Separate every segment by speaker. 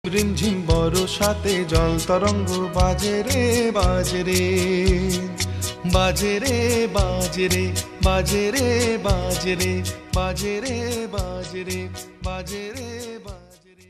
Speaker 1: রিমঝিম বরসাতে জল তরঙ্গ বাজে রে বাজে রে বাজে রে বাজে রে বাজে রে বাজে রে বাজে রে বাজে রে বাজে রে বাজে রে।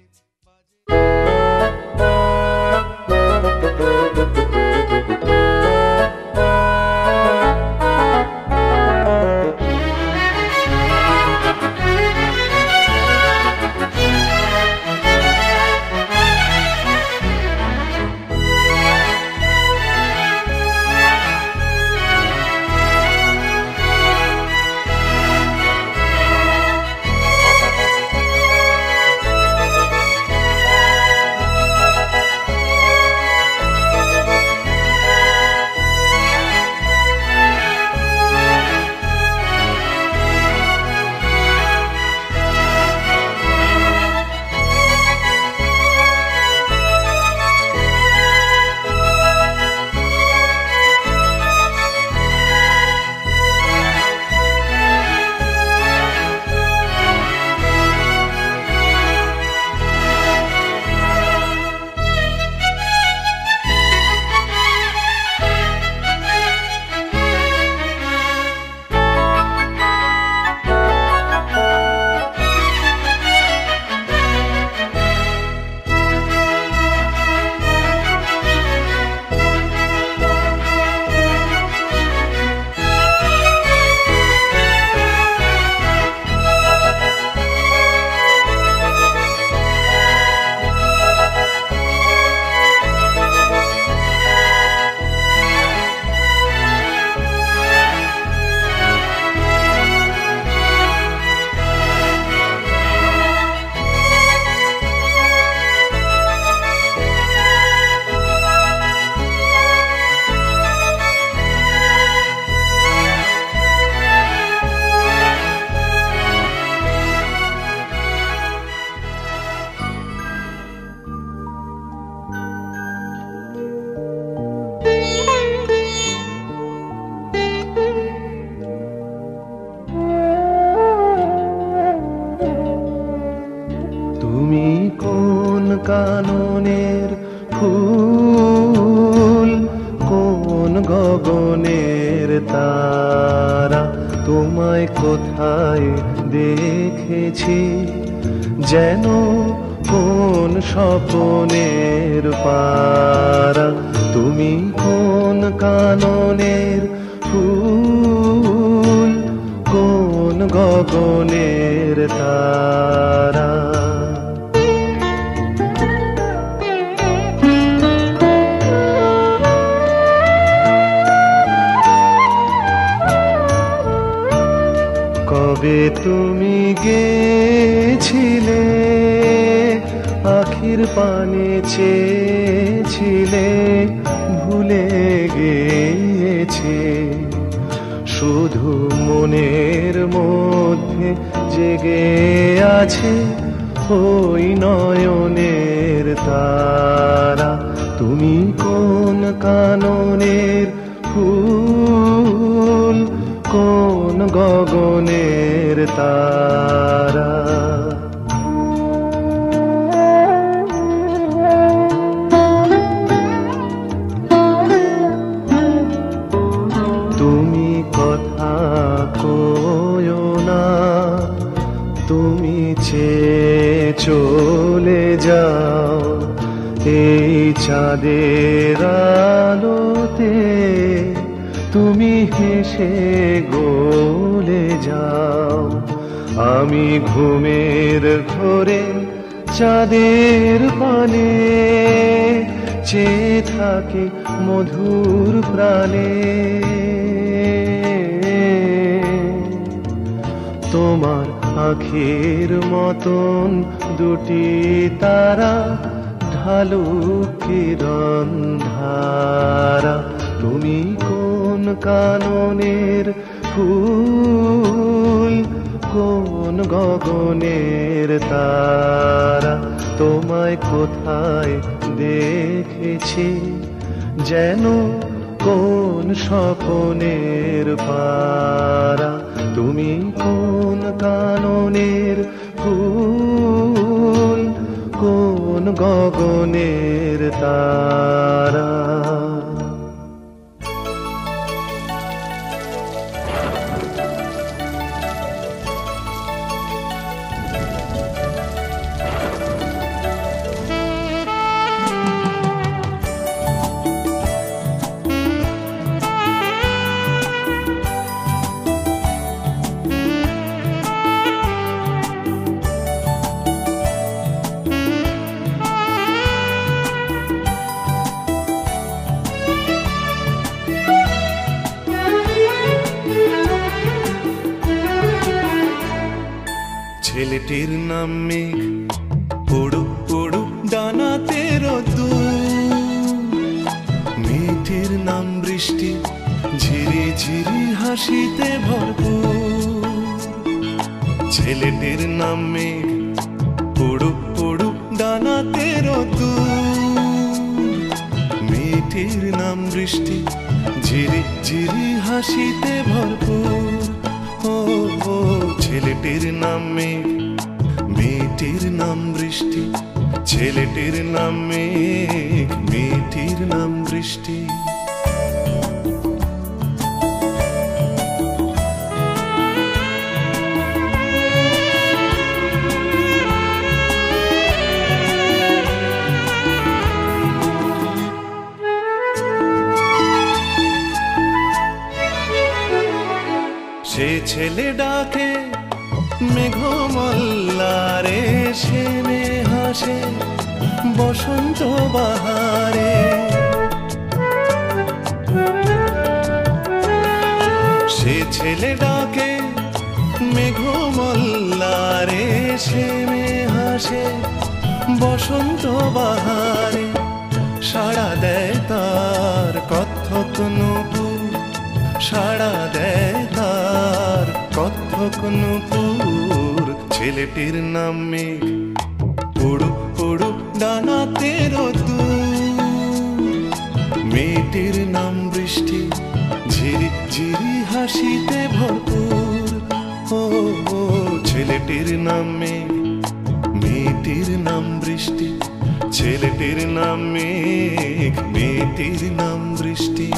Speaker 2: তুমি কোন কাননের ফুল, কোন গগনের তারা, তোমায় কোথায় দেখেছি যেন কোন স্বপ্নের পারা। তুমি কোন কাননের ফুল, কোন গগনের তারা। কবে তুমি গেছিলে, আখির পানে চেয়েছিলে, ভুলে গেছে শুধু মনের মধ্যে জেগে আছে ওই নয়নের তারা। তুমি কোন কাননের ফুল, কোন গগনের তারা। তুমি কথা কয়ো না, তুমি চেয়ে চলে যাও এই চাঁদের আলোতে। তুমি হেসে গলে যাও, আমি ঘুমের ঘোরে চাঁদের পানে চেয়ে থাকি মধুর প্রাণে। তোমার আখির মতন দুটি তারা, ঢালু কিরণ ধারা। তুমি কোন কাননের ফুল, কোন গগনের তারা, তোমায় কোথায় দেখেছি যেন কোন স্বপ্নের পারা। তুমি কোন কাননের ফুল, কোন কোন গগনের তারা।
Speaker 1: ছেলেটির নাম মেঘ, উড়ুক উড়ুক ডানাতে রোদ্দুর। মেয়েটির নাম বৃষ্টি, ঝিরি ঝিরি হাসিতে ভরপুর। ছেলেটির নাম মেঘ, উড়ুক উড়ুক ডানাতে রোদ্দুর। মেয়েটির নাম বৃষ্টি, ঝিরি ঝিরি হাসিতে ভরপুর। ও ও ছেলেটির নাম মেঘ, মেয়েটির নাম বৃষ্টি। ছেলেটির নাম মেঘ, মেয়েটির নাম বৃষ্টি। সে ছেলে ডাকে মেঘমল্লারে, সে হাসে বসন্ত বাহারে। সে ছেলে ডাকে মেঘমল্লারে, সে হাসে বসন্ত বাহারে। সাড়া দেয় তার কত্থক নূপুর, সাড়া দেয় তার কত্থক নূপুর। ছেলেটির নাম মেঘ, উড়ুক উড়ুক ডানাতে রোদ্দুর। মেয়েটির নাম বৃষ্টি, ঝিরি ঝিরি হাসিতে ভরপুর। ও ও ছেলেটির নাম মেঘ, মেয়েটির নাম বৃষ্টি। ছেলেটির নাম মেঘ, মেয়েটির নাম বৃষ্টি।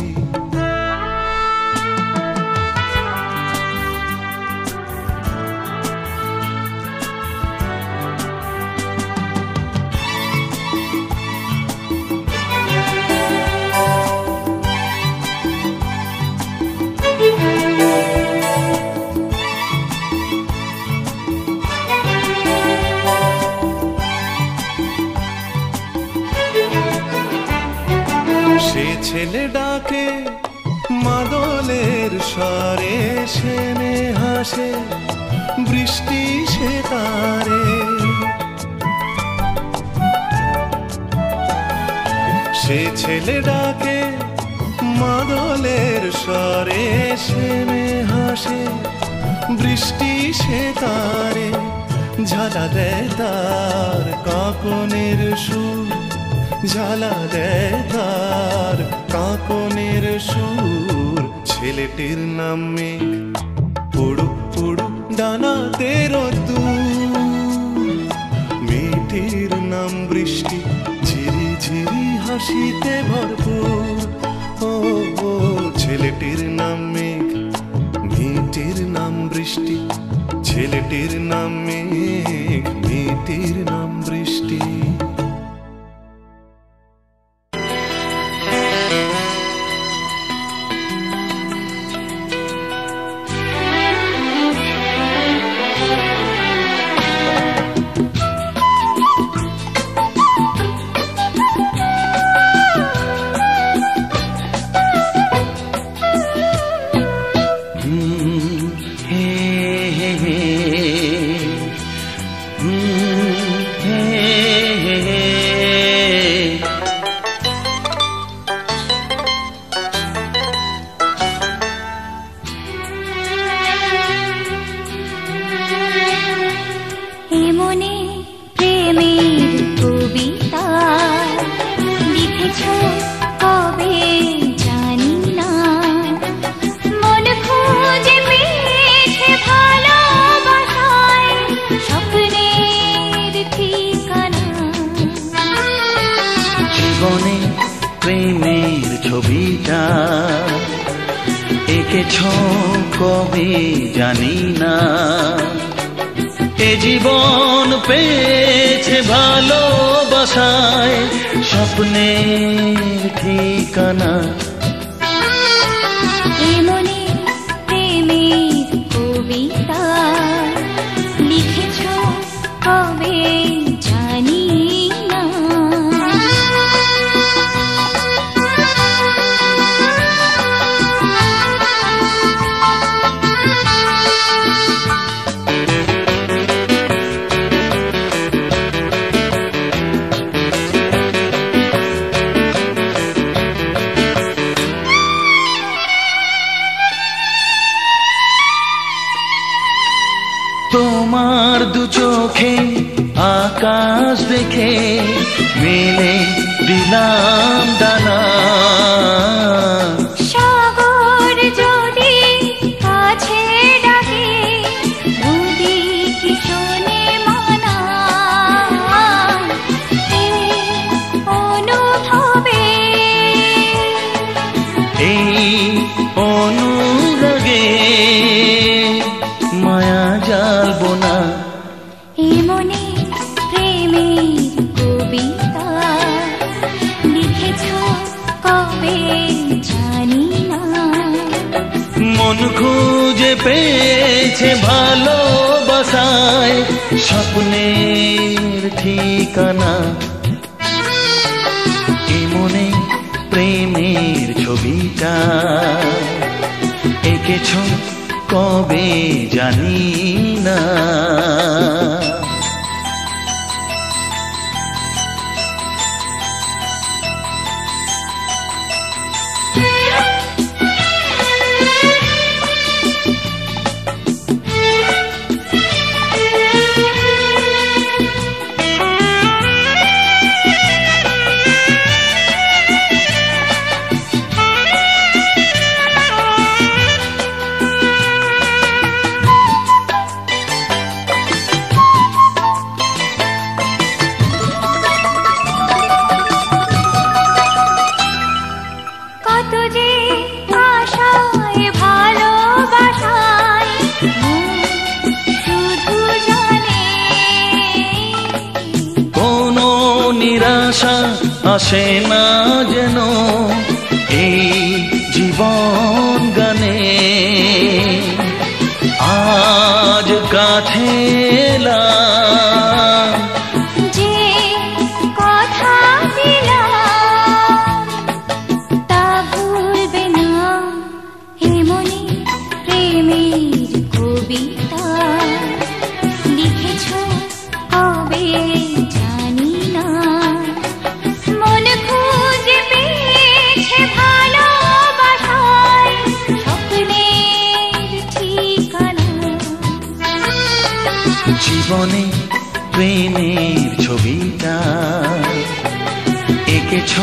Speaker 1: সে ছেলে ডাকে মাদলের স্বরে, সে হাসে বৃষ্টি সে তারে। সে ছেলে ডাকে মাদলের স্বরে, সে হাসে বৃষ্টি সে তারে। ঝালা দেয় তার কাঁকনের সুর, ঝালা দেয় তার কাঁকনের সুর। ছেলেটির নাম মেঘ, উড়ুক উড়ুক ডানাতে রোদ্দুর। মেয়েটির নাম বৃষ্টি, ঝিরি ঝিরি হাসিতে ভরপুর। ও ও ছেলেটির নাম মেঘ, মেয়েটির নাম বৃষ্টি। ছেলেটির নাম মেঘ, মেয়েটির নাম বৃষ্টি।
Speaker 3: জীবনে প্রেমের ছবিটা এঁকেছ কবে জানি না। এ জীবন পেয়েছে ভালোবাসায় স্বপ্নের ঠিকানা।
Speaker 4: এমনি প্রেমের কবিতা লিখেছ কবে জানি না।
Speaker 3: তোমার দু চোখে আকাশ দেখে মেলে দিলাম দানা।
Speaker 4: সাগর যদি কাছে ডাকে নদী কি শোনে মানা। এই অনুভবে
Speaker 3: এই অনুরাগে মায়া জালবো না।
Speaker 4: এমনি প্রেমের কবিতা লিখেছ কবে জানি না।
Speaker 3: মন খুঁজে পেয়েছে ভালোবাসায় স্বপ্নের ঠিকানা। এমনে প্রেমের ছবিটা এঁকেছ কবে জানি না।
Speaker 4: কত যে আশায় ভালোবাসায় শুধু জানে।
Speaker 3: কোনো নিরাশা আসে না যেন এই জীবন গানে। আজ কাছে এলাম
Speaker 4: যে কথা দিলাম তা ভুলবে না। এমনি প্রেমের কবিতা লিখেছ কবে জানি না। মন খুঁজে পেয়েছে ভালোবাসায় স্বপ্নের ঠিকানা।
Speaker 3: জীবনে প্রেমের ছবিটা এঁকেছ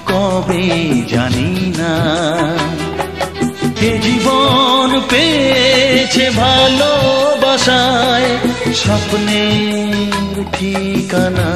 Speaker 3: কবে জানি না। এ জীবন পেয়েছে ভালোবাসায় স্বপ্নের ঠিকানা।